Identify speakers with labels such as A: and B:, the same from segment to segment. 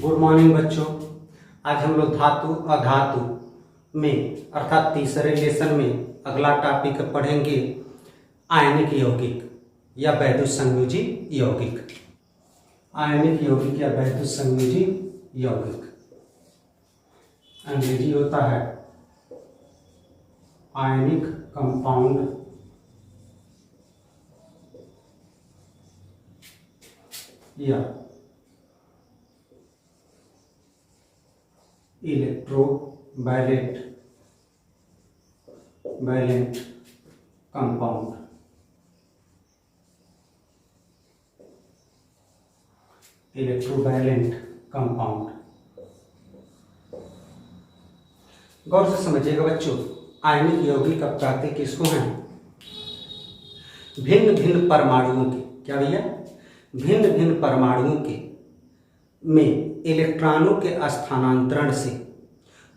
A: Good morning बच्चों। आज हम लोग धातु अधातु में अर्थात तीसरे लेसन में अगला टॉपिक पढ़ेंगे आयनिक यौगिक या वैद्युत संयोजी यौगिक। आयनिक यौगिक या वैद्युत संयोजी यौगिक अंग्रेजी होता है आयनिक कंपाउंड या इलेक्ट्रोवैलेंट कंपाउंड। इलेक्ट्रोवैलेंट कंपाउंड गौर से समझिएगा बच्चों। आयनिक यौगिक अब कहते किसको हैं? भिन्न भिन्न परमाणुओं के, क्या भैया, भिन्न भिन्न परमाणुओं के में इलेक्ट्रॉनों के स्थानांतरण से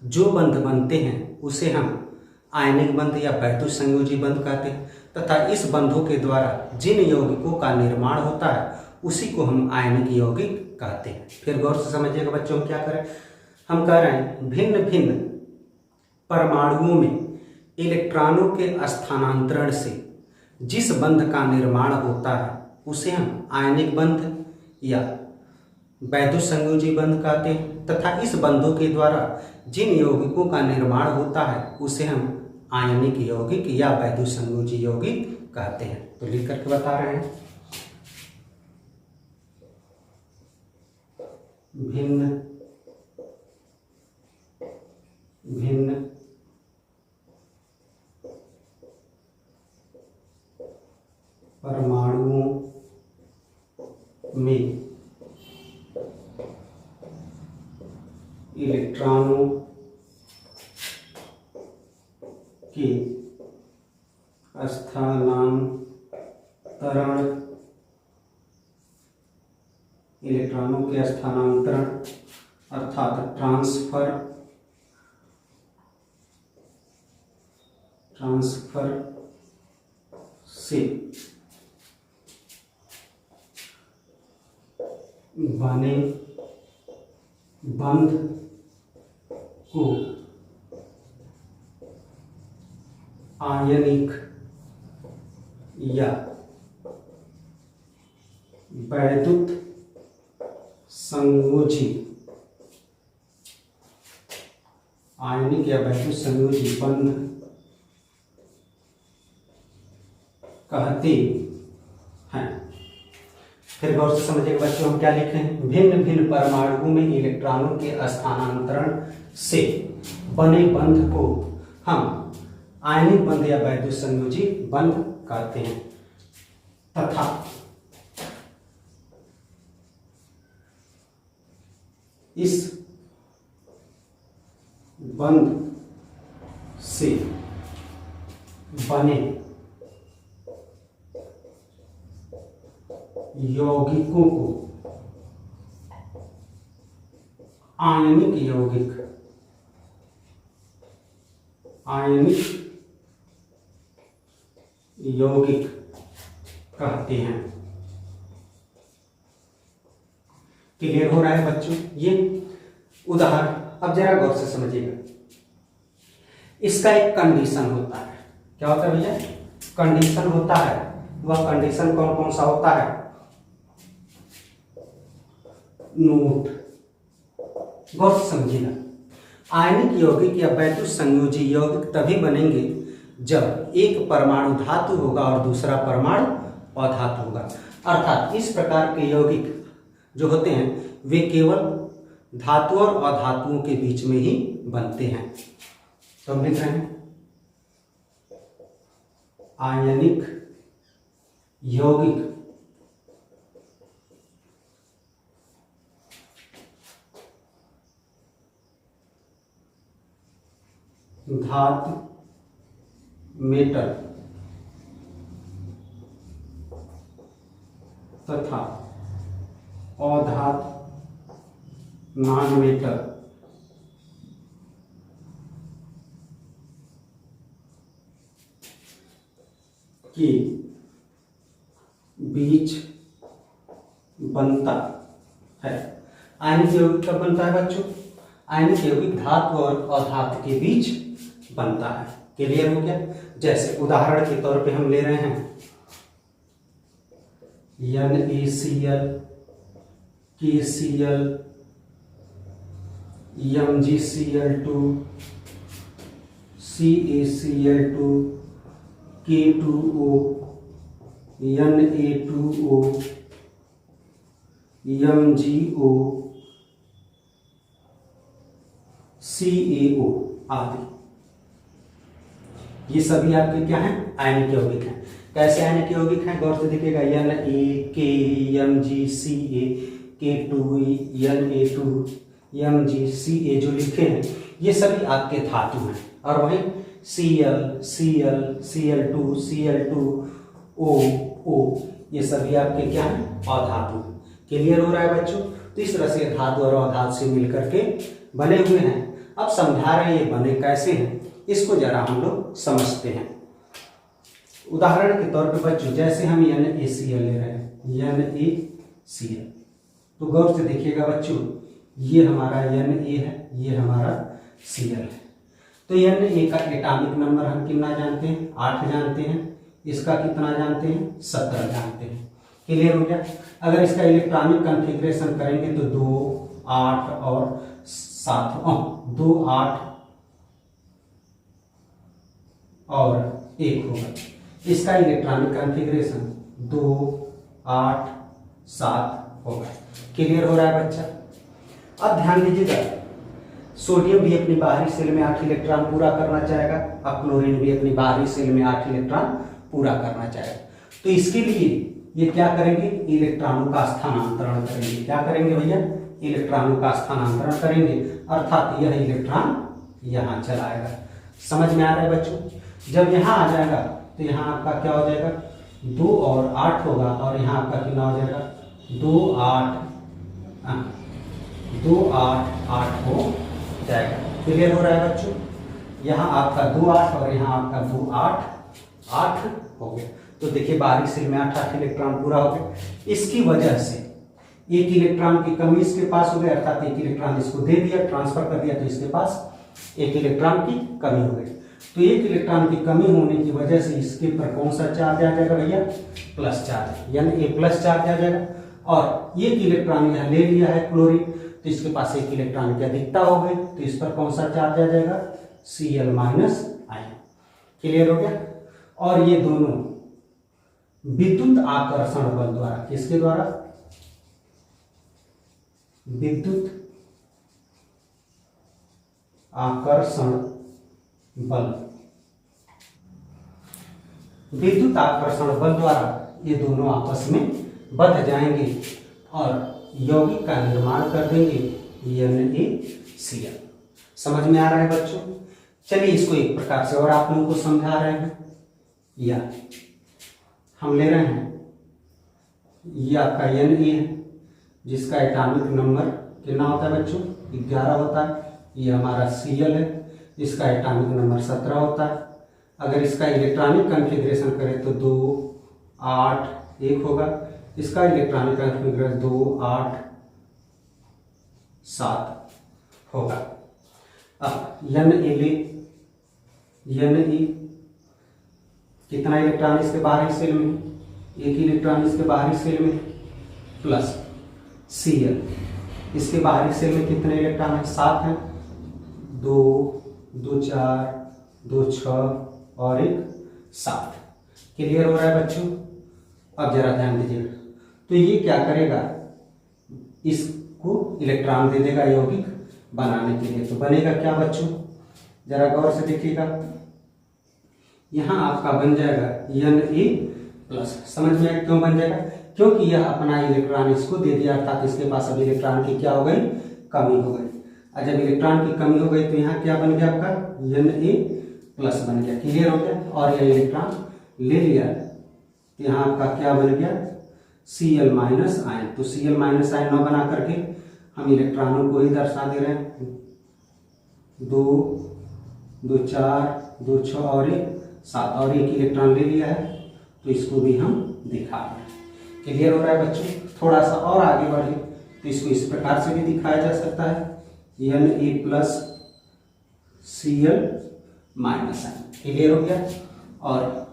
A: जो बंध बनते हैं उसे हम आयनिक बंध या वैद्युत संयोजी बंध कहते हैं, तथा इस बंधों के द्वारा जिन यौगिकों का निर्माण होता है उसी को हम आयनिक यौगिक कहते हैं। फिर गौर से समझिएगा बच्चों, हम क्या करें, हम कह रहे हैं भिन्न भिन्न परमाणुओं में इलेक्ट्रॉनों के स्थानांतरण से जिस बंध का निर्माण होता है उसे हम आयनिक बंध या वैद्युत संयोजी बंध कहते हैं, तथा इस बंधों के द्वारा जिन यौगिकों का निर्माण होता है उसे हम आयनिक यौगिक या वैद्युत संयोजी यौगिक कहते हैं। तो लिख करके बता रहे हैं, भिन्न भिन्न परमाणुओं में इलेक्ट्रॉनों के स्थानांतरण अर्थात ट्रांसफर से बने बंध को आयनिक या वैद्युत संयोजी बंध कहते हैं। फिर गौर से समझिएगा बच्चों, हम क्या लिखे हैं, भिन्न भिन्न परमाणुओं में इलेक्ट्रॉनों के स्थानांतरण से बने बंध को हम आयनिक बंध या वैद्युत संयोजी बंध कहते हैं, तथा इस बंध से बने यौगिकों को आयनिक यौगिक कहते हैं। क्लियर हो रहा है बच्चों? ये उदाहरण अब जरा गौर से समझिएगा। इसका एक कंडीशन होता है। क्या होता है भैया? कंडीशन होता है। वह कंडीशन कौन कौन सा होता है? नोट, गौर से समझिएगा। आयनिक यौगिक या वैद्युत संयोजी यौगिक तभी बनेंगे जब एक परमाणु धातु होगा और दूसरा परमाणु अधातु होगा। अर्थात इस प्रकार के यौगिक जो होते हैं वे केवल धातु और अधातुओं के बीच में ही बनते हैं। तो हम लिख रहे हैं आयनिक यौगिक धातु मेटल तथा अधातु नॉन मेटल के बीच बनता है। आयनिक यौगिक कब बनता है बच्चों? आयनिक यौगिक धातु और अधातु के बीच बनता है। क्लियर हो गया? जैसे उदाहरण के तौर पे हम ले रहे हैं NaCl, KCl, MgCl2, CaCl2, K2O, Na2O, MgO, CaO आदि। ये सभी आपके क्या हैं? आयनिक यौगिक हैं। कैसे आयनिक यौगिक हैं? गौर से देखिएगा, Na, K, Mg, Ca, K2, Na2, Mg, Ca जो लिखे हैं ये सभी आपके धातु हैं। और वहीं Cl, Cl, Cl2, Cl2, O ये सभी आपके क्या हैं? अधातु। क्लियर हो रहा है बच्चों? तो इस तरह से धातु और अधातु से मिलकर के बने हुए हैं। अब समझा रहे हैं ये बने कैसे हैं, इसको जरा हम लोग समझते हैं। उदाहरण के तौर पे बच्चों, जैसे हम NaCl ले रहे हैं, NaCl, तो गौर से देखिएगा बच्चों, ये हमारा Na है, ये हमारा Cl है। तो Na का एटॉमिक नंबर हम कितना जानते हैं? 8 जानते हैं। इसका कितना जानते हैं? 17 जानते हैं। क्लियर हो गया? अगर इसका इलेक्ट्रॉनिक कॉन्फ़िगरेशन करेंगे तो 2, 8 और 7, 2, 8 और 1 होगा। इसका इलेक्ट्रॉनिक कॉन्फ़िगरेशन 2, 8, 7 होगा। क्लियर हो रहा है बच्चा? अब ध्यान दीजिएगा, सोडियम भी अपनी बाहरी सेल में 8 इलेक्ट्रॉन पूरा करना चाहेगा, अब क्लोरीन भी अपनी बाहरी सेल में 8 इलेक्ट्रॉन पूरा करना चाहेगा। तो इसके लिए ये क्या करेंगे? इलेक्ट्रॉनों का स्थानांतरण करेंगे। क्या करेंगे भैया? इलेक्ट्रॉनों का स्थानांतरण करेंगे, अर्थात यह इलेक्ट्रॉन यहाँ चलाएगा। समझ में आ रहा है बच्चों? जब यहाँ आ जाएगा तो यहाँ आपका क्या हो जाएगा? 2 और 8 होगा, और यहाँ आपका कितना हो जाएगा? 2, 8, 2, 8, 8 हो जाएगा। क्लियर हो रहा है बच्चों? यहाँ आपका 2, 8 और यहाँ आपका 2, 8, 8 हो गया। तो देखिए बाहरी सेल में 8 इलेक्ट्रॉन पूरा हो गया। इसकी वजह से एक इलेक्ट्रॉन की कमी इसके पास हो गई, अर्थात एक इलेक्ट्रॉन इसको दे दिया, ट्रांसफर कर दिया, तो इसके पास एक इलेक्ट्रॉन की कमी हो गई। तो एक इलेक्ट्रॉन की कमी होने की वजह से इसके पर कौन सा चार्ज आ जाएगा भैया? प्लस चार्ज, यानी ये प्लस चार्ज आ जाएगा। और एक इलेक्ट्रॉन यहाँ ले लिया है क्लोरीन, तो इसके पास एक इलेक्ट्रॉन की अधिकता हो गई, तो इस पर कौन सा चार्ज आ जाएगा? Cl minus ion. क्लियर हो गया? और ये दोनों विद्युत आकर्षण बल द्वारा, किसके द्वारा? विद्युत आकर्षण बल, विद्युत आकर्षण बल द्वारा ये दोनों आपस में बंध जाएंगे और यौगिक का निर्माण कर देंगे NaCl। समझ में आ रहा है बच्चों? चलिए इसको एक प्रकार से और आप लोगों को समझा रहे हैं। या हम ले रहे हैं, ये आपका Na है, जिसका एटॉमिक नंबर कितना होता है बच्चों? 11 होता है। ये हमारा Cl है, इसका एटॉमिक नंबर 17 होता है। अगर इसका इलेक्ट्रॉनिक कॉन्फ़िगरेशन करें तो 2, 8, 1 होगा। इसका इलेक्ट्रॉनिक कॉन्फ़िगरेशन 2, 8, 7 होगा। अब Na कितना इलेक्ट्रॉन इसके बाहरी सेल में? एक इलेक्ट्रॉन इसके बाहरी सेल में, प्लस Cl इसके बाहरी सेल में कितने इलेक्ट्रॉन है? 7 हैं। 2, 2, 4, 2, 6 और 1, 7। क्लियर हो रहा है बच्चों? अब जरा ध्यान दीजिएगा, तो ये क्या करेगा? इसको इलेक्ट्रॉन दे देगा यौगिक बनाने के लिए। तो बनेगा क्या बच्चों? जरा गौर से देखिएगा, यहाँ आपका बन जाएगा Na प्लस। समझ में क्यों बन जाएगा? क्योंकि यह अपना इलेक्ट्रॉन इसको दे दिया, अर्थात इसके पास अब इलेक्ट्रॉन की क्या हो गई? कमी हो गई। और जब इलेक्ट्रॉन की कमी हो गई तो यहाँ क्या बन गया आपका? Na प्लस बन गया। क्लियर हो गया? और यह इलेक्ट्रॉन ले लिया, यहाँ आपका क्या बन गया? Cl minus ion. तो Cl माइनस आयन न बना करके हम इलेक्ट्रॉनों को ही दर्शा दे रहे हैं। 2, 2, 4, 2, 6 और 1, 7 और एक इलेक्ट्रॉन ले लिया है, तो इसको भी हम दिखा रहे हैं। क्लियर हो रहा है बच्चों? थोड़ा सा और आगे बढ़े तो इसको इस प्रकार से भी दिखाया जा सकता है, Na plus Cl minus N। Clear हो गया। और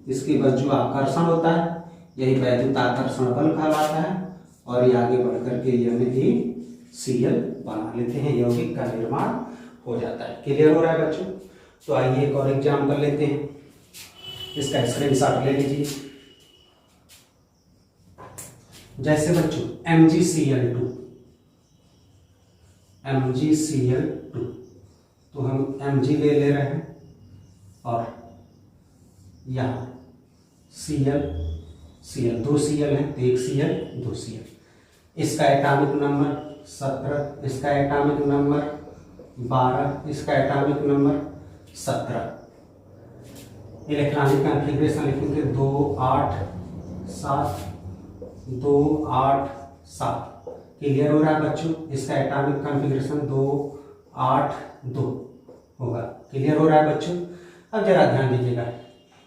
A: इसके बाद जो आकर्षण होता है यही वैद्युत आकर्षण बल कहलाता है, और ये आगे बढ़ करके NaCl बना लेते हैं, यौगिक का निर्माण हो जाता है। क्लियर हो रहा है बच्चों। तो आइए एक और एग्जाम्पल लेते हैं, इसका स्क्रीनशॉट ले लीजिए। जैसे बच्चों MgCl2, तो हम Mg ले रहे हैं और यहाँ Cl दो Cl है तो एक Cl दो Cl। इसका एटॉमिक नंबर 17, इसका एटॉमिक नंबर 12, इसका एटॉमिक नंबर 17। इलेक्ट्रॉनिक कॉन्फ़िगरेशन लिखेंगे 2 8 7 2 8 7। क्लियर हो रहा है बच्चों। इसका एटॉमिक कॉन्फ़िगरेशन 2 8 2 होगा। क्लियर हो रहा है बच्चों। अब जरा ध्यान दीजिएगा,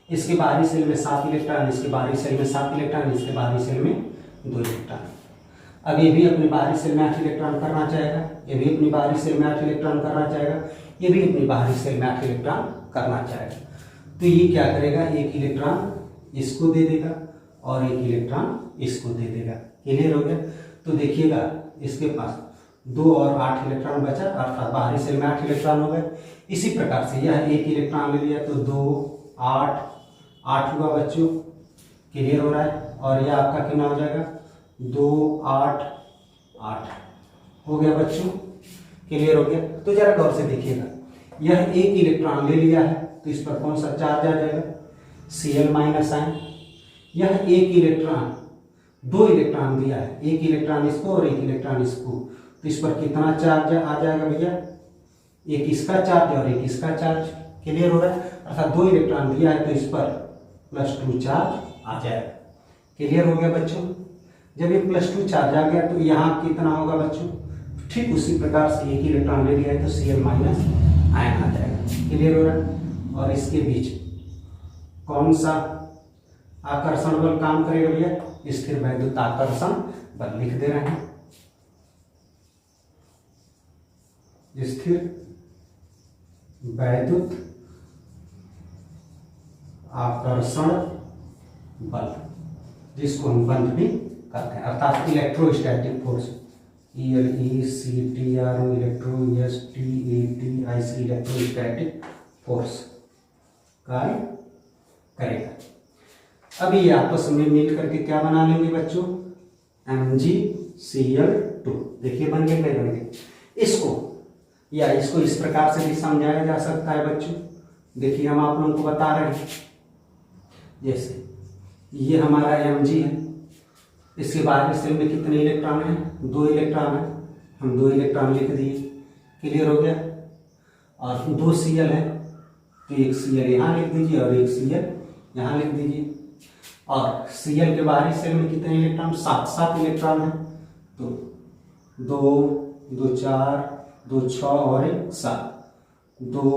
A: इसके बाहरी सेल में 7 इलेक्ट्रॉन, इसके बाहरी सेल में 7 इलेक्ट्रॉन, इसके बाहरी सेल में 2 इलेक्ट्रॉन। अब ये भी अपनी बाहरी सेल में 8 इलेक्ट्रॉन करना चाहेगा, ये भी अपनी बाहरी सेल में 8 इलेक्ट्रॉन करना चाहेगा, ये भी अपनी बाहरी सेल में 8 इलेक्ट्रॉन करना चाहेगा। तो ये क्या करेगा, एक इलेक्ट्रॉन इसको दे देगा और एक इलेक्ट्रॉन इसको दे देगा। क्लियर हो गया। तो देखिएगा इसके पास 2 और 8 इलेक्ट्रॉन बचा, अर्थात बाहरी सेल में 8 इलेक्ट्रॉन हो गए। इसी प्रकार से यह एक इलेक्ट्रॉन ले लिया तो 2 8 8 हुआ बच्चों। क्लियर हो रहा है। और यह आपका कितना हो जाएगा, 2 8 8 हो गया बच्चों। क्लियर हो गया। तो जरा गौर से देखिएगा, यह एक इलेक्ट्रॉन ले लिया है तो इस पर कौन सा चार्ज आ जाएगा, Cl माइनस आयन। यह एक इलेक्ट्रॉन 2 इलेक्ट्रॉन दिया है, एक इलेक्ट्रॉन इसको और एक इलेक्ट्रॉन इसको, तो इस पर कितना चार्ज आ जाएगा भैया, एक इसका चार्ज और एक इसका चार्ज। क्लियर हो रहा है। अर्थात 2 इलेक्ट्रॉन दिया है तो इस पर +2 चार्ज आ जाएगा। क्लियर हो गया बच्चों। जब ये +2 चार्ज आ गया तो यहाँ कितना होगा बच्चों, ठीक उसी प्रकार से एक इलेक्ट्रॉन ले लिया है तो Cl माइनस आयन आ जाएगा। क्लियर हो रहा है। और इसके बीच कौन सा आकर्षण बल काम करेगा भैया, स्थिर वैद्युत आकर्षण बल लिख दे रहे हैं, स्थिर वैद्युत आकर्षण बल, जिसको हम बंद भी करते हैं, अर्थात electrostatic force, ELECTRO electrostatic electrostatic force कार्य करेगा। अभी ये आपस में मिल करके क्या बना लेंगे बच्चों, MgCl2। देखिए बन गए। इसको इस प्रकार से भी समझाया जा सकता है बच्चों। देखिए हम आप लोगों को बता रहे हैं, जैसे ये हमारा Mg है, इसके बाहरी सेल में कितने इलेक्ट्रॉन हैं, 2 इलेक्ट्रॉन है, हम 2 इलेक्ट्रॉन लिख दिए। क्लियर हो गया। और 2 Cl है तो एक Cl यहाँ लिख दीजिए और एक Cl यहाँ लिख दीजिए। और Cl के बाहरी सेल में कितने इलेक्ट्रॉन, 7 इलेक्ट्रॉन है, तो 2 2 4 2 6 और 1 7, 2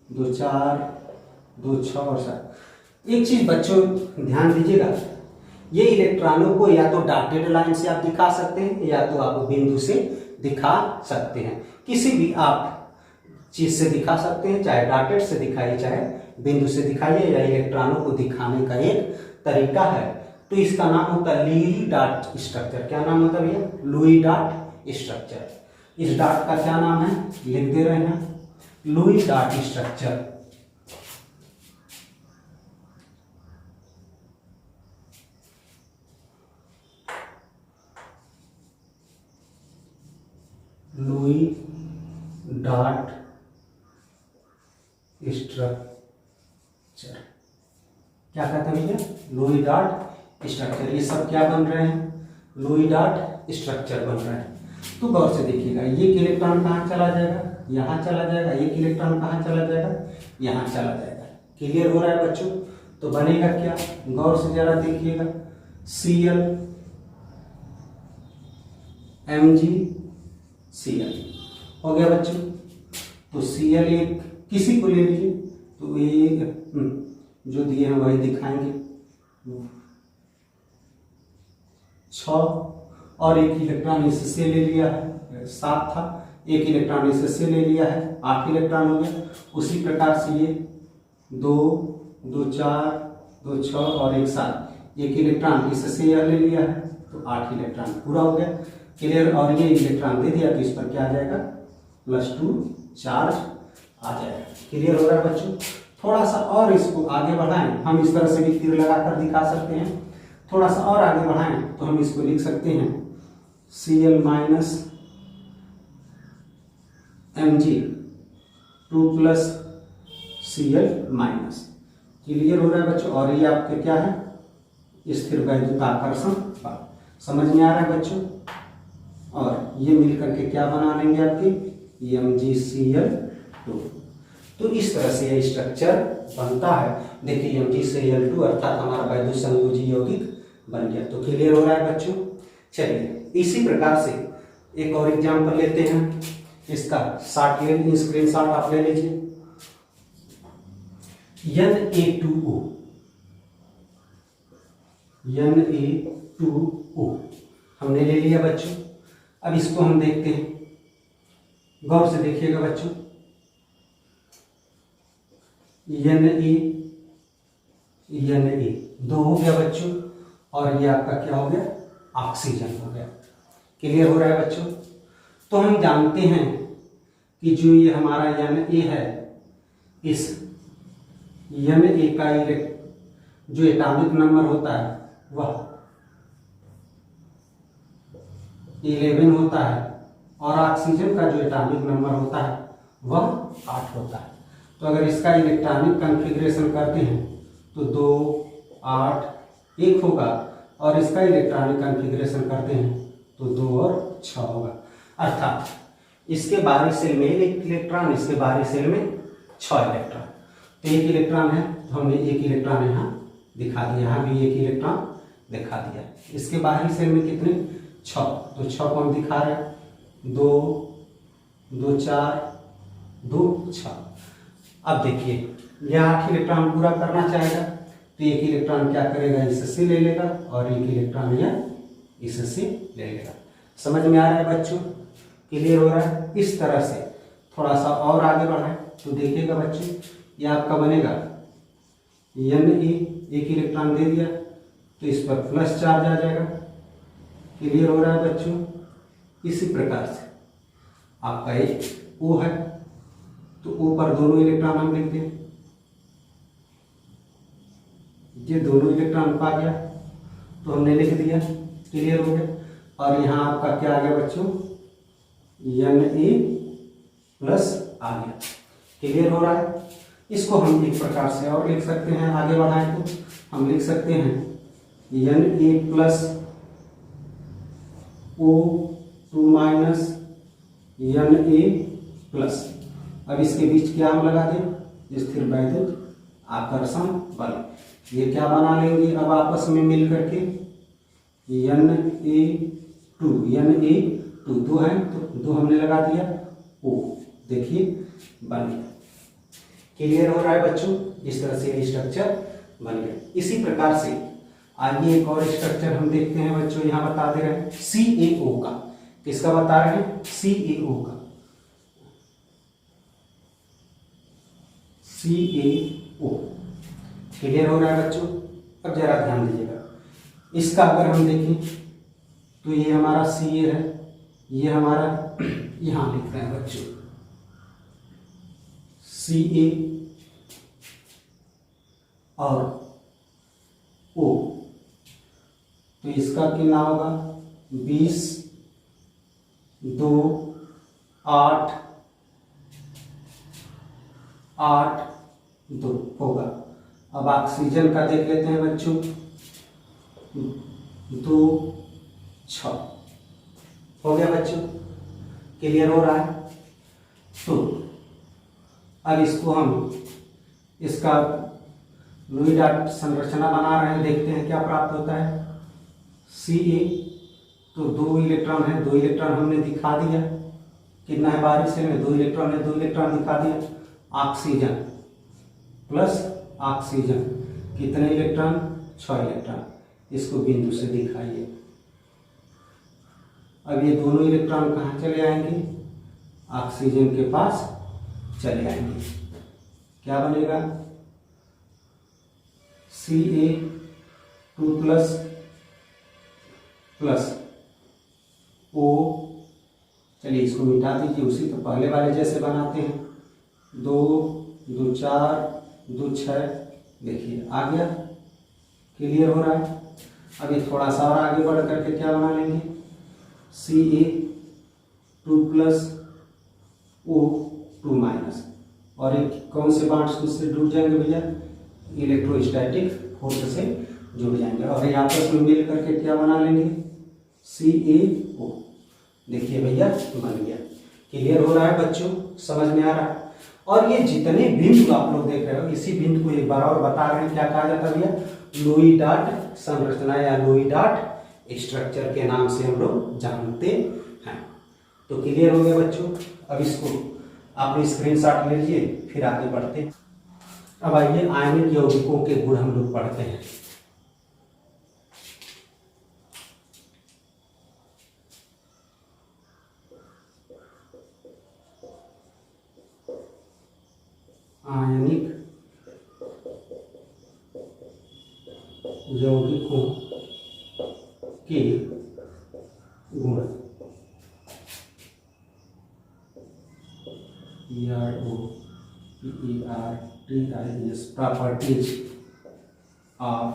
A: 2 4 2 6 और 7। एक चीज बच्चों ध्यान दीजिएगा, ये इलेक्ट्रॉनों को या तो डॉटेड लाइन से आप दिखा सकते हैं या तो आप बिंदु से दिखा सकते हैं। किसी भी आप चीज से दिखा सकते हैं, चाहे डॉटेड से दिखाइए चाहे बिंदु से दिखाइए, या इलेक्ट्रॉनों को दिखाने का एक तरीका है। तो इसका नाम होता है लुई डॉट स्ट्रक्चर। क्या नाम होता है भैया, लुई डॉट स्ट्रक्चर। इस डॉट का क्या नाम है, लिख दे रहे हैं, Louis dot structure. Louis dot structure क्या कहते हैं भैया, लुई डॉट स्ट्रक्चर। ये सब क्या बन रहे हैं, लुई डॉट स्ट्रक्चर बन रहे हैं। तो गौर से देखिएगा, ये इलेक्ट्रॉन कहाँ चला जाएगा, यहाँ चला जाएगा, एक इलेक्ट्रॉन कहाँ चला जाएगा, यहाँ चला जाएगा। क्लियर हो रहा है बच्चों। तो बनेगा क्या, गौर से जरा देखिएगा, Cl MgCl हो गया बच्चों। तो Cl एक किसी को ले लीजिए, तो एक जो दिए हैं वही दिखाएंगे, 6 और एक इलेक्ट्रॉन इससे ले लिया है, 7 था, एक इलेक्ट्रॉन इससे ले लिया है, 8 इलेक्ट्रॉन हो गया। उसी प्रकार से ये 2 2 4 2 6 और 1 7, एक इलेक्ट्रॉन इससे यह ले लिया है तो 8 इलेक्ट्रॉन पूरा हो गया। क्लियर। और ये इलेक्ट्रॉन दे दिया तो इस पर क्या आ जाएगा, +2 चार्ज आ जाएगा। क्लियर हो रहा है बच्चों। थोड़ा सा और इसको आगे बढ़ाएं, हम इस तरह से भी तीर लगाकर दिखा सकते हैं। थोड़ा सा और आगे बढ़ाएं तो हम इसको लिख सकते हैं Cl minus Mg2 plus Cl minus. Clear हो रहा है बच्चों। और ये आपके क्या है, स्थिर वैद्युत आकर्षण बल। समझ में आ रहा है बच्चों। और ये मिलकर के क्या बना लेंगे आपकी MgCl2। तो इस तरह से यह स्ट्रक्चर बनता है। देखिए MgCl2 अर्थात हमारा वैद्युत संयोजी यौगिक बन गया। तो क्लियर हो रहा है बच्चों। चलिए इसी प्रकार से एक और एग्जाम्पल लेते हैं। इसका शॉट ले लीजिए, स्क्रीनशॉट आप ले लीजिए। Na2O, Na2O हमने ले लिया बच्चों। अब इसको हम देखते हैं, गौर से देखिएगा बच्चों। Na दो हो गया बच्चों, और ये आपका क्या हो गया, ऑक्सीजन हो गया। क्लियर हो रहा है बच्चों। तो हम जानते हैं कि जो ये हमारा Na है, इस Na का जो एटॉमिक नंबर होता है वह 11 होता है, और ऑक्सीजन का जो एटॉमिक नंबर होता है वह 8 होता है। तो अगर इसका इलेक्ट्रॉनिक कॉन्फ़िगरेशन करते हैं तो 2 8 1 होगा, और इसका इलेक्ट्रॉनिक कॉन्फ़िगरेशन करते हैं तो 2 और 6 होगा। अर्थात इसके बाहरी सेल में 1 इलेक्ट्रॉन, इसके बाहरी सेल में 6 इलेक्ट्रॉन। तो 1 इलेक्ट्रॉन है तो हमने 1 इलेक्ट्रॉन यहाँ दिखा दिया, यहाँ भी 1 इलेक्ट्रॉन दिखा दिया। इसके बाहरी सेल में कितने, 6, तो 6 को हम दिखा रहे हैं, 2 2 4 2 6। अब देखिए यह 8 इलेक्ट्रॉन पूरा करना चाहेगा तो 1 इलेक्ट्रॉन क्या करेगा, इससे ले लेगा, और 1 इलेक्ट्रॉन यह इससे ले लेगा। समझ में आ रहा है बच्चों। क्लियर हो रहा है। इस तरह से थोड़ा सा और आगे बढ़ाएं तो देखिएगा बच्चों, ये आपका बनेगा Na, 1 इलेक्ट्रॉन दे दिया तो इस पर प्लस चार्ज आ जाएगा। क्लियर हो रहा है बच्चों। इसी प्रकार से आपका एक O है तो O पर दोनों इलेक्ट्रॉन हम लिख दें, ये दोनों इलेक्ट्रॉन पा गया तो हमने लिख दिया। क्लियर हो गया। और यहाँ आपका क्या आ गया बच्चों, Na प्लस आ गया। क्लियर हो रहा है। इसको हम एक प्रकार से और लिख सकते हैं, आगे बढ़ाएं तो हम लिख सकते हैं Na plus O2 minus Na plus. अब इसके बीच क्या हम लगा दें, स्थिर वैद्युत आकर्षण बल। ये क्या बना लेंगे अब आपस में मिल करके, Na2 दो है तो 2 हमने लगा दिया, O देखिए बन गया। क्लियर हो रहा है बच्चों। इस तरह से स्ट्रक्चर बन गया। इसी प्रकार से आगे एक और स्ट्रक्चर हम देखते हैं बच्चों, यहाँ बता दे रहे हैं CaO का। किसका बता रहे हैं, CaO का। CaO क्लियर हो रहा है बच्चों। अब जरा ध्यान दीजिएगा, इसका अगर हम देखें तो ये हमारा Ca है, ये हमारा यहाँ लिख रहे हैं बच्चों Ca और O। तो इसका कितना होगा, 20 2 8 8 2 होगा। अब ऑक्सीजन का देख लेते हैं बच्चों, 2 6 हो गया बच्चों। क्लियर हो रहा है। तो अब इसको हम इसका लुई डॉट संरचना बना रहे हैं, देखते हैं क्या प्राप्त होता है। Ca तो 2 इलेक्ट्रॉन है, 2 इलेक्ट्रॉन हमने दिखा दिया, कितना है बाहरी सेल में, 2 इलेक्ट्रॉन है, 2 इलेक्ट्रॉन दिखा दिया। ऑक्सीजन प्लस ऑक्सीजन कितने इलेक्ट्रॉन, 6 इलेक्ट्रॉन। इसको बिंदु से दिखाइए, अब ये दोनों इलेक्ट्रॉन कहाँ चले आएंगे, ऑक्सीजन के पास चले आएंगे। क्या बनेगा, Ca2 प्लस O, चलिए इसको मिटा दीजिए, उसी तो पहले वाले जैसे बनाते हैं, 2 2 4 2 6, देखिए आ गया, क्लियर हो रहा है। अब ये थोड़ा सा और आगे बढ़ करके क्या बना लेंगे, Ca2 प्लस O2 माइनस, और एक कौन से बॉन्ड्स उससे जुड़ जाएंगे भैया, इलेक्ट्रोस्टैटिक फोर्स से जुड़ जाएंगे, और ये आपस में मिल करके क्या बना लेंगे, CaO। देखिए भैया बन गया, क्लियर हो रहा है बच्चों, समझ में आ रहा है। और ये जितने बिंदु आप लोग देख रहे हो, इसी बिंदु को एक बार और बता रहे हैं, क्या कहा जाता है भैया, लुई डॉट संरचना या लुई डॉट स्ट्रक्चर के नाम से हम लोग जानते हैं। तो क्लियर हो गया बच्चों। अब इसको आप स्क्रीनशॉट ले लीजिए, फिर आगे बढ़ते हैं। अब आइए आयनिक यौगिकों के गुण हम लोग पढ़ते हैं। आयनिक यौगिकों के गुण, PERTIES, properties of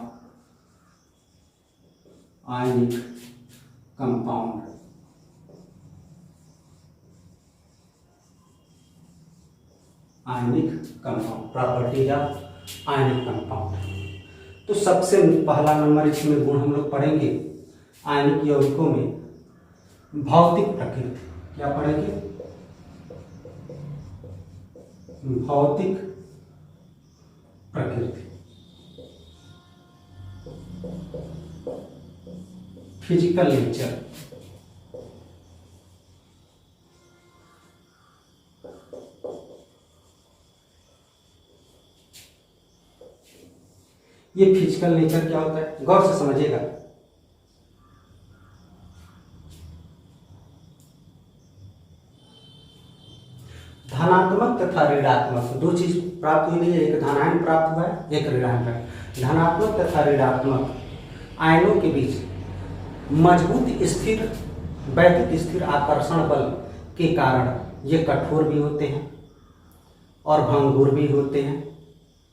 A: ionic compound. Ionic compound, properties of ionic compound. तो सबसे पहला नंबर इसमें गुण हम लोग पढ़ेंगे आयनिक यौगिकों में भौतिक प्रकृति। क्या पढ़ेंगे, भौतिक प्रकृति, फिजिकल नेचर। ये फिजिकल नेचर क्या होता है, गौर से समझिएगा। धनात्मक तथा ऋणात्मक दो चीज प्राप्त हुई है, एक धनायन प्राप्त हुआ है, एक ऋणायन प्राप्त। धनात्मक तथा ऋणात्मक आयनों के बीच मजबूत स्थिर वैद्युत स्थिर आकर्षण बल के कारण ये कठोर भी होते हैं और भंगुर भी होते हैं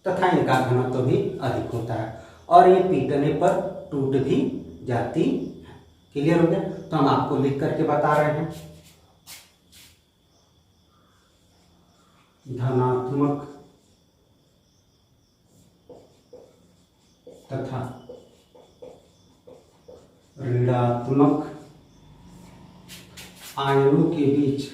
A: तथा इनका घनत्व भी अधिक होता है, और ये पीटने पर टूट भी जाती है। क्लियर हो गया। तो हम आपको लिख करके बता रहे हैं, धनात्मक तथा ऋणात्मक आयनों के बीच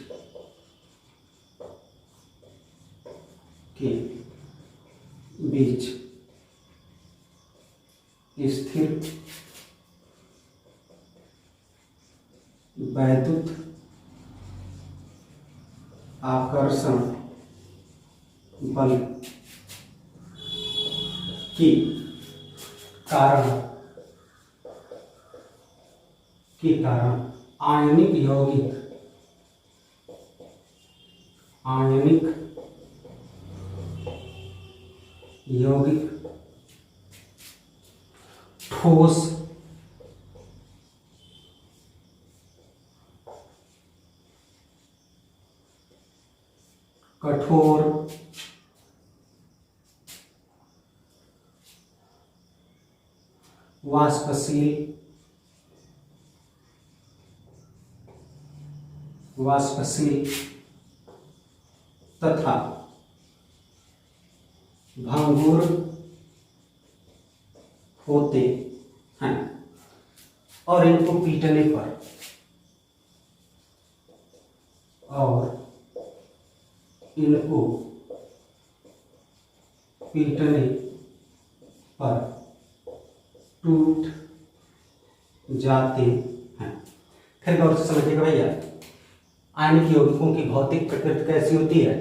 A: स्थिर वैद्युत आकर्षण बल के कारण आयनिक यौगिक ठोस कठोर वाष्पशील तथा भंगुर होते हैं, और इनको पीटने पर टूट जाते हैं। फिर गौर से समझिएगा भैया, आयनिक यौगिकों की भौतिक प्रकृति कैसी होती है।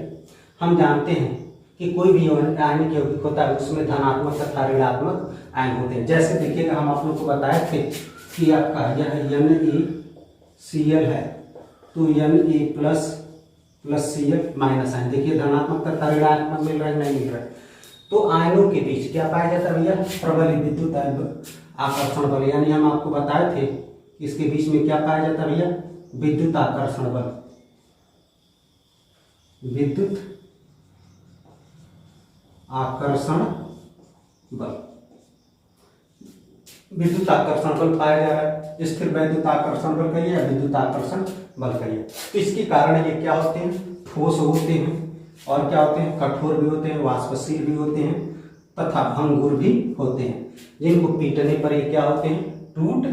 A: हम जानते हैं कि कोई भी आयनिक यौगिक होता है उसमें धनात्मक तथा ऋणात्मक आयन होते हैं। जैसे देखिएगा, हम आप लोग को बताए थे कि आपका यह Cl है तो Na plus Cl minus ion, देखिए धनात्मक तथा ऋणात्मक मिल रहा है नहीं मिल रहा है। तो आयनों के बीच क्या पाया जाता है भैया, प्रबल विद्युत आकर्षण बल, यानी हम आपको बताए थे इसके बीच में क्या पाया जाता है भैया, विद्युत आकर्षण बल। विद्युत आकर्षण बल, विद्युत आकर्षण बल पाया जा रहा है। स्थिर वैद्युत आकर्षण बल कहिए या विद्युत आकर्षण बल कहिए। तो इसके कारण ये क्या होते हैं, ठोस होते हैं और क्या होते हैं, कठोर भी होते हैं, वाष्पशील भी होते हैं तथा भंगुर भी होते हैं, जिनको पीटने पर ये क्या होते हैं, टूट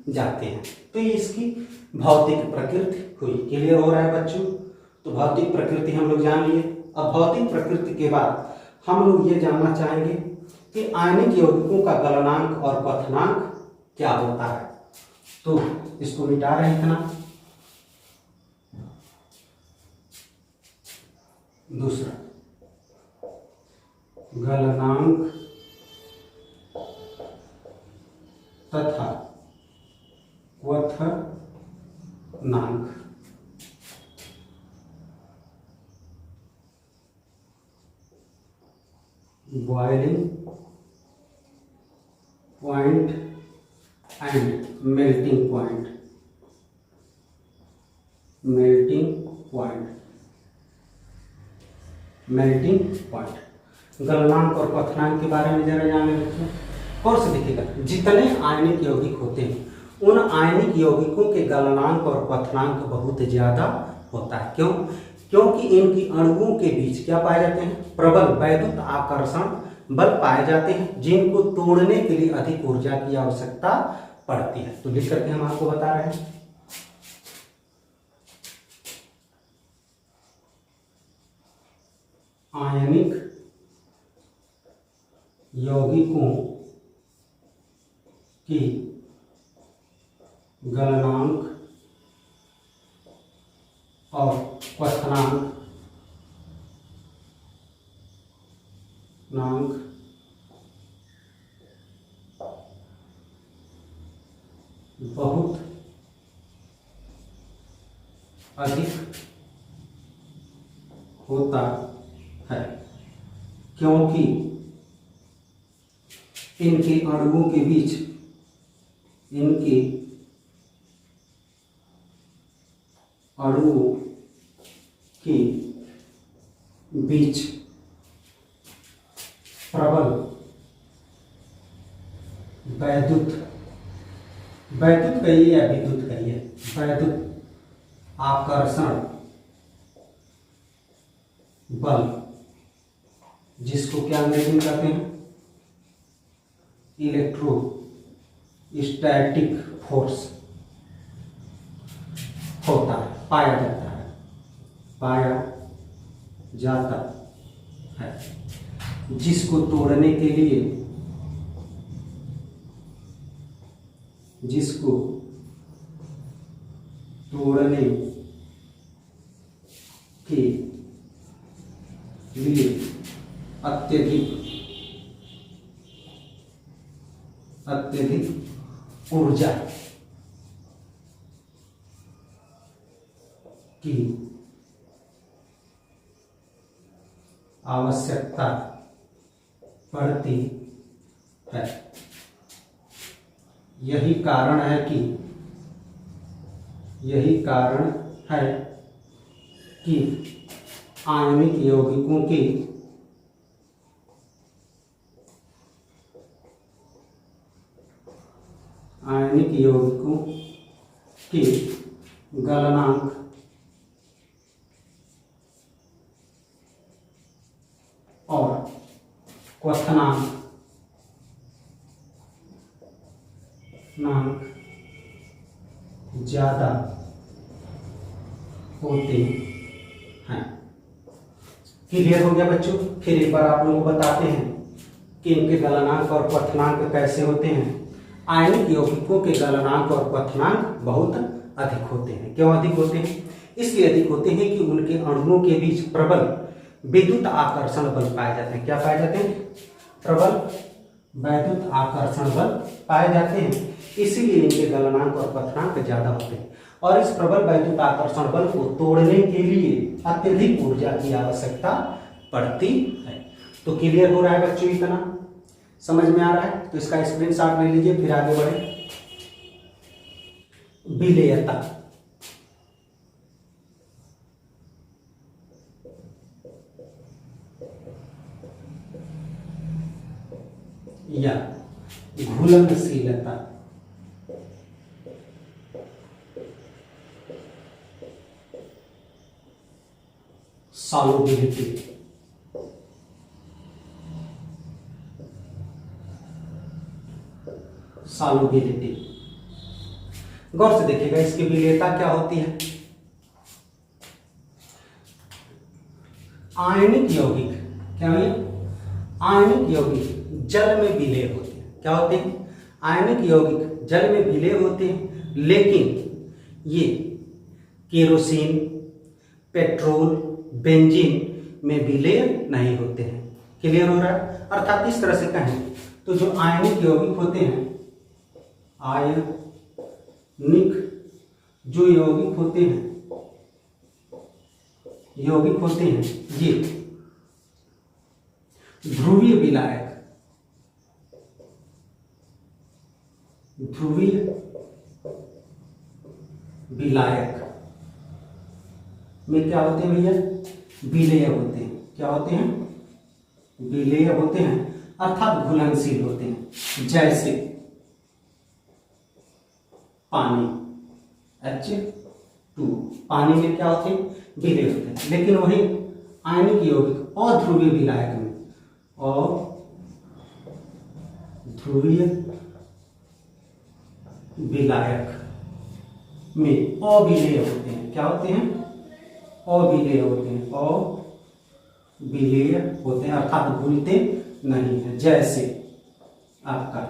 A: जाते हैं। तो ये इसकी भौतिक प्रकृति हुई। क्लियर हो रहा है बच्चों। तो भौतिक प्रकृति हम लोग जान लिए। अब भौतिक प्रकृति के बाद हम लोग ये जानना चाहेंगे कि आयनिक यौगिकों का गलनांक और क्वथनांक क्या होता है। तो इसको मिटा रहे हैं इतना। दूसरा, गलनांक तथा क्वथनांक। Boiling point and melting point. Melting point, गलनांक और क्वथनांक के बारे में जरा जान लेते हैं। और से देखिएगा, जितने आयनिक यौगिक होते हैं उन आयनिक यौगिकों के गलनांक और क्वथनांक बहुत ज्यादा होता है। क्यों? क्योंकि इनकी अणुओं के बीच क्या पाए जाते हैं, प्रबल वैद्युत आकर्षण बल पाए जाते हैं, जिनको तोड़ने के लिए अधिक ऊर्जा की आवश्यकता पड़ती है। तो लिख करके हम आपको बता रहे हैं। आयनिक यौगिकों की गलनांक और क्वथनांक बहुत अधिक होता है, क्योंकि इनके अणुओं के बीच प्रबल वैद्युत कहिए या विद्युत कहिए, वैद्युत आकर्षण बल, जिसको क्या अंग्रेजी में कहते हैं, इलेक्ट्रोस्टैटिक फोर्स होता है, पाया जाता है, जिसको तोड़ने के लिए अत्यधिक ऊर्जा की आवश्यकता पड़ती है। यही कारण है कि आयनिक यौगिकों के गलनांक और क्वथनांक ज्यादा होते हैं। क्लियर हो गया बच्चों। फिर एक बार आप लोगों को बताते हैं कि इनके गलनांक और क्वथनांक कैसे होते हैं। आयनिक यौगिकों के गलनांक और क्वथनांक बहुत अधिक होते हैं। क्यों अधिक होते हैं? इसलिए अधिक होते हैं कि उनके अणुओं के बीच प्रबल विद्युत आकर्षण बल पाए जाते हैं। क्या पाए जाते हैं? प्रबल वैद्युत आकर्षण बल पाए जाते हैं, इसीलिए इनके गलनांक और क्वथनांक ज्यादा होते हैं। और इस प्रबल वैद्युत आकर्षण बल को तोड़ने के लिए अत्यधिक ऊर्जा की आवश्यकता पड़ती है। तो क्लियर हो रहा है बच्चों, इतना समझ में आ रहा है? तो इसका स्क्रीनशॉट ले लीजिए, फिर आगे बढ़े। विलेयता, या घुलनशीलता, सॉल्युबिलिटी, सॉल्युबिलिटी। गौर से देखिएगा, इसकी विलेयता क्या होती है? आयनिक यौगिक, क्या है? आयनिक यौगिक जल में विलेय होते हैं। क्या होते हैं? आयनिक यौगिक जल में विलेय होते हैं, लेकिन ये केरोसिन, पेट्रोल, बेंजीन में विलेय नहीं होते हैं। क्लियर हो रहा है? अर्थात इस तरह से कहें तो जो आयनिक यौगिक होते हैं, आयनिक जो यौगिक होते हैं ये ध्रुवीय विलायक, में क्या होते हैं भैया? विलेय होते हैं। क्या होते हैं? विलेय होते हैं, अर्थात घुलनशील होते हैं। जैसे पानी, H2, पानी में क्या होते हैं? विलेय होते हैं। लेकिन वही आयनिक यौगिक अध्रुवीय विलायक में, अध्रुवीय विलायक में अविलेय होते हैं। क्या होते हैं? अविलेय होते हैं, अविलेय होते हैं, अर्थात घुलते नहीं है। जैसे आपका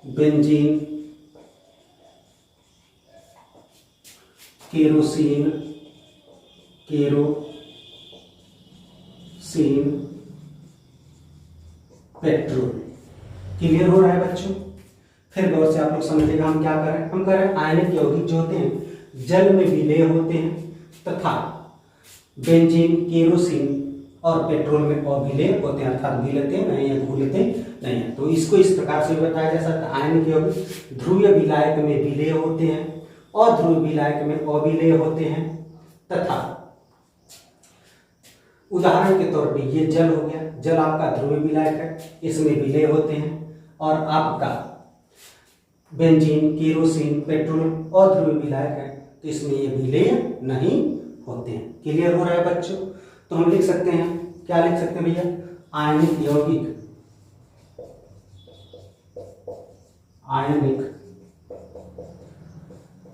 A: बेंजीन, केरोसिन, पेट्रोल। क्लियर हो रहा है बच्चों? फिर गौर से आप लोग समझिएगा, हम क्या कर रहे हैं? हम कर रहे हैं आयनिक यौगिक जो होते हैं जल में विलेय होते हैं, तथा बेंजीन, केरोसिन और पेट्रोल में अविलेय होते हैं, अर्थात विलते नहीं है, घुलते नहीं है। तो इसको इस प्रकार से बताया जा सकता है, आयनिक यौगिक ध्रुवीय विलायक में विलेय होते हैं, अध्रुवीय विलायक में अविलेय होते हैं, तथा उदाहरण के तौर पे ये जल हो गया, जल आपका ध्रुवीय विलायक है, इसमें विलेय होते हैं, और आपका बेंजीन, केरोसिन, पेट्रोल अध्रुवीय विलायक है, तो इसमें ये विलेय नहीं होते हैं। क्लियर हो रहा है बच्चों? तो हम लिख सकते हैं, क्या लिख सकते हैं भैया? आयनिक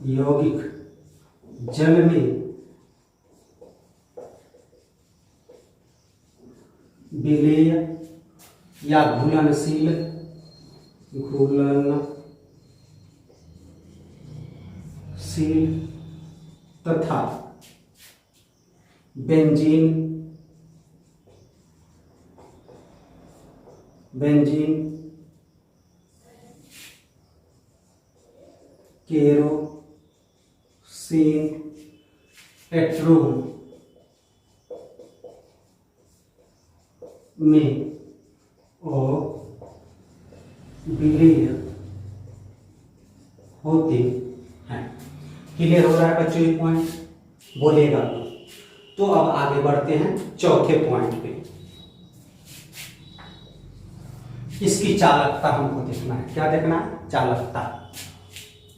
A: यौगिक जल में विलेय या घुलनशील तथा बेंजीन, केरोसिन, पेट्रोल में विलेय होते हैं। क्लियर हो रहा है बच्चों ये पॉइंट? बोलेगा तो अब आगे बढ़ते हैं चौथे पॉइंट पे। इसकी चालकता हमको देखना है। क्या देखना है? चालकता।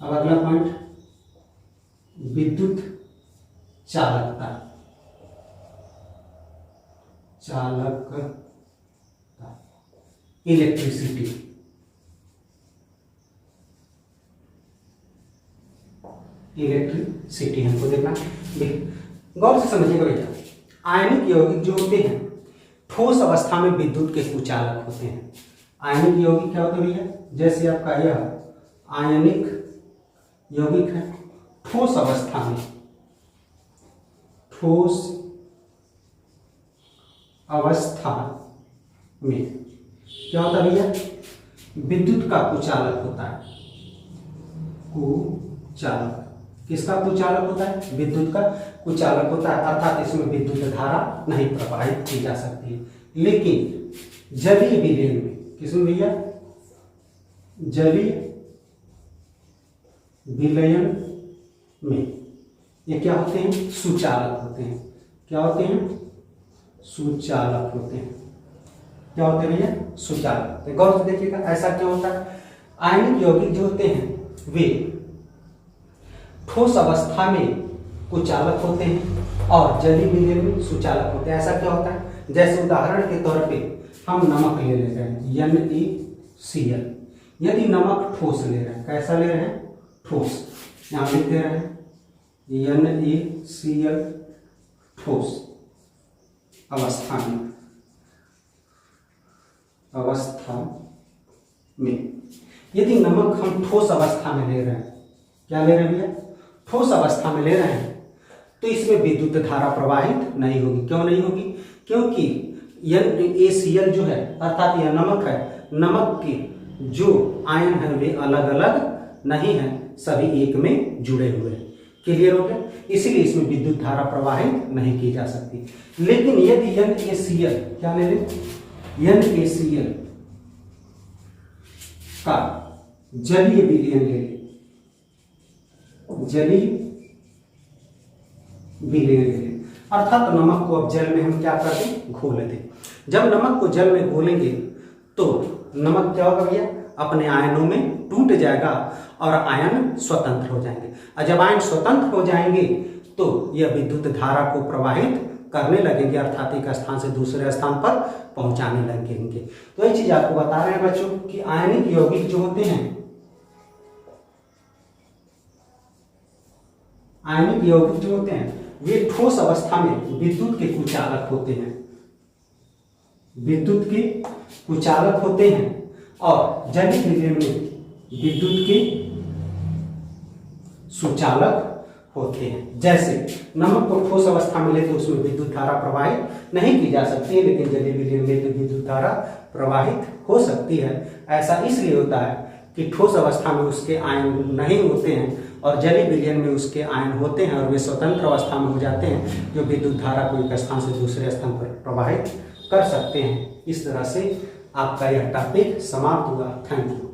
A: अब अगला पॉइंट, विद्युत चालकता। इलेक्ट्रिसिटी, हमको देखना। गौर से समझिएगा बेटा, आयनिक यौगिक जो होते हैं ठोस अवस्था में विद्युत के कुचालक होते हैं। आयनिक यौगिक क्या होते हैं भैया? जैसे आपका यह आयनिक यौगिक है, ठोस अवस्था में, क्या होता है भैया? विद्युत का कुचालक होता है, कुचालक। किसका कुचालक होता है? विद्युत का कुचालक होता है, अर्थात इसमें विद्युत धारा नहीं प्रवाहित की जा सकती है। लेकिन जलीय विलयन में, किसमें भैया? जलीय विलयन में ये क्या होते हैं? सुचालक होते हैं। क्या होते हैं? सुचालक होते हैं। क्या होते हैं भैया? सुचालक। तो गौर से देखिएगा, ऐसा क्यों होता है? आयनिक यौगिक जो होते हैं वे ठोस अवस्था में कुचालक होते हैं और जलीय विलयन में सुचालक होते हैं। ऐसा क्या होता है? जैसे उदाहरण के तौर पे हम नमक ले रहे हैं, NaCl। यदि नमक ठोस ले रहे हैं, कैसा ले रहे हैं? ठोस। यहाँ लिख दे रहे हैं NaCl ठोस अवस्था में यदि नमक हम ठोस अवस्था में ले रहे हैं, क्या ले रहे हैं भैया? ठोस अवस्था में ले रहे हैं, तो इसमें विद्युत धारा प्रवाहित नहीं होगी। क्यों नहीं होगी? क्योंकि NaCl जो है, अर्थात यह नमक है, नमक के जो आयन है वे अलग अलग नहीं हैं, सभी एक में जुड़े हुए हैं। क्लियर हो गया? इसीलिए इसमें विद्युत धारा प्रवाहित नहीं की जा सकती। लेकिन यदि NaCl, क्या ले लें? NaCl का जलीय विलयन ले लें, जलीय विलयन ले लें, अर्थात नमक को अब जल में हम क्या कर दें? घोल दें। जब नमक को जल में घोलेंगे तो नमक क्या होगा भैया? अपने आयनों में टूट जाएगा और आयन स्वतंत्र हो जाएंगे। और जब आयन स्वतंत्र हो जाएंगे तो यह विद्युत धारा को प्रवाहित करने लगेंगे, अर्थात एक स्थान से दूसरे स्थान पर पहुंचाने लगेंगे। तो ये चीज आपको बता रहे हैं बच्चों कि आयनिक यौगिक जो होते हैं, आयनिक यौगिक जो होते हैं वे ठोस अवस्था में विद्युत के कुचालक होते हैं, विद्युत के कुचालक होते हैं और जलीय विलयन में विद्युत के सुचालक होते हैं। जैसे नमक को ठोस अवस्था में ले तो उसमें विद्युत धारा प्रवाहित नहीं की जा सकती है, लेकिन जलीय विलयन में तो विद्युत धारा प्रवाहित हो सकती है। ऐसा इसलिए होता है कि ठोस अवस्था में उसके आयन नहीं होते हैं और जलीय विलयन में उसके आयन होते हैं और वे स्वतंत्र अवस्था में हो जाते हैं, जो विद्युत धारा को एक स्थान से दूसरे स्थान पर प्रवाहित कर सकते हैं। इस तरह से आपका यह टॉपिक समाप्त हुआ। Thank you.